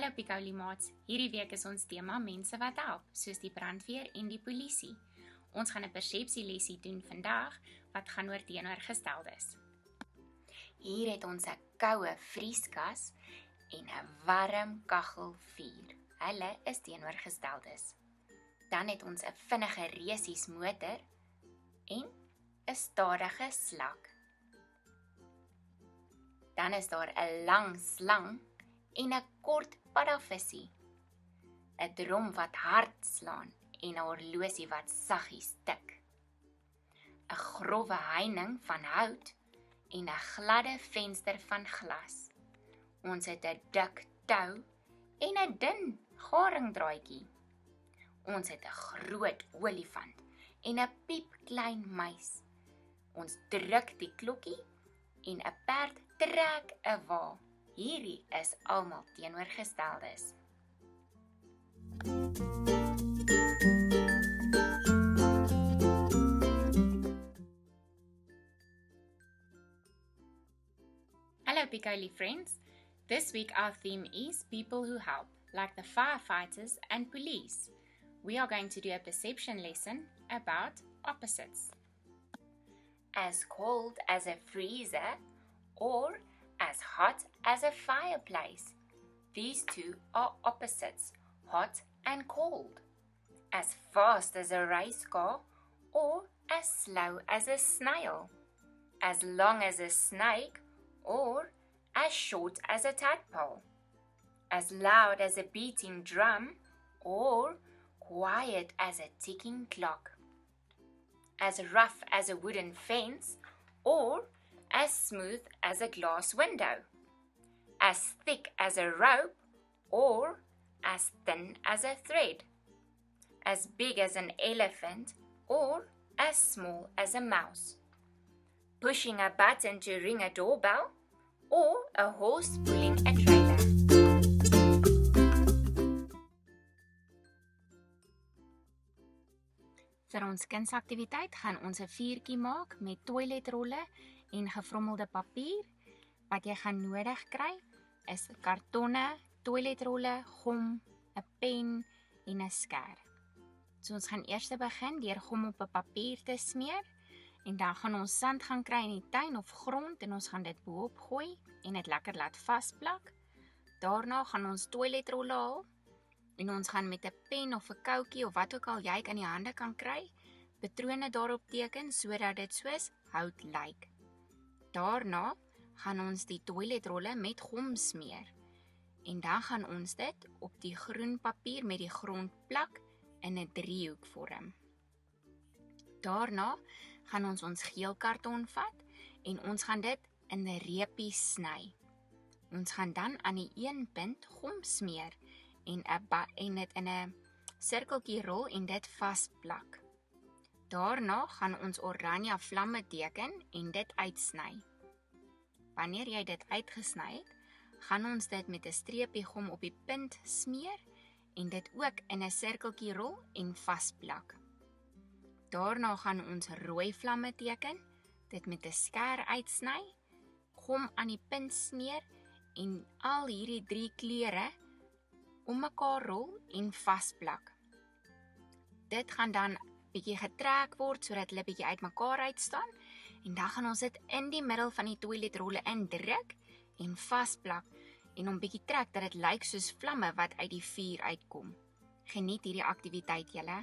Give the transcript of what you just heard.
Hallo Picolie maats, hierdie week is ons tema mense wat help, soos die brandweer en die polisie. Ons gaan 'n persepsielesie doen vandag wat gaan oor teenoorgesteldes. Hier het ons 'n koue vrieskas en 'n warm kaggelvuur. Hulle is teenoorgesteldes. Dan het ons 'n vinnige resies motor en 'n stadige slak. Dan is daar 'n lang slang en 'n kort paddavissie, 'n drom wat hard slaan en 'n horlosie wat saggies tik, 'n growwe heining van hout en 'n gladde venster van glas. Ons het 'n dik tou en 'n dun garingdraadjie. Ons het 'n groot olifant en 'n piepklein muis. Ons druk die klokkie en 'n perd trek 'n wa. Hierdie is almal teenoorgesteldes. Hello Picolie friends. This week our theme is people who help, like the firefighters and police. We are going to do a perception lesson about opposites. As cold as a freezer or as hot as a fireplace. These two are opposites, hot and cold. As fast as a race car or as slow as a snail. As long as a snake or as short as a tadpole. As loud as a beating drum or quiet as a ticking clock. As rough as a wooden fence or as smooth as a glass window, as thick as a rope or as thin as a thread, as big as an elephant or as small as a mouse, pushing a button to ring a doorbell or a horse pulling a trailer. Vir ons kindsaktiwiteit gaan ons 'n vuurtjie maak met toiletrolle en gevrommelde papier. Wat jy gaan nodig kry is kartonne, toiletrolle, gom, 'n pen en 'n skêr. So ons gaan eers begin deur gom op 'n papier te smeer en dan gaan ons sand gaan kry in die tuin of grond en ons gaan dit bo-op gooi en dit lekker laat vasplak. Daarna gaan ons toiletrolle haal en ons gaan met 'n pen of 'n koutjie of wat ook al jy in die hande kan kry, patrone daarop teken sodat dit soos hout lyk. Daarna gaan ons die toiletrolle met gom smeer en dan gaan ons dit op die groen papier met die grond plak in 'n driehoek vorm. Daarna gaan ons geel karton vat en ons gaan dit in 'n reepies sny. Ons gaan dan aan die een punt gom smeer en dit in 'n sirkeltjie rol en dit vasplak. Daarna gaan ons oranje vlamme teken en dit uitsny. Wanneer jy dit uitgesny het, gaan ons dit met 'n streepie gom op die punt smeer en dit ook in 'n sirkeltjie rol en vasplak. Daarna gaan ons rooi vlamme teken, dit met 'n skêr uitsny, gom aan die punt smeer en al hierdie 3 kleure om mekaar rol en vasplak. Dit gaan dan bietjie getrek word sodat hulle bietjie uitmekaar uitstaan en dan gaan ons dit in die middel van die toiletrolle indruk en vasplak en hom bietjie trek dat dit lyk soos vlamme wat uit die vuur uitkom. Geniet hierdie aktiwiteit julle.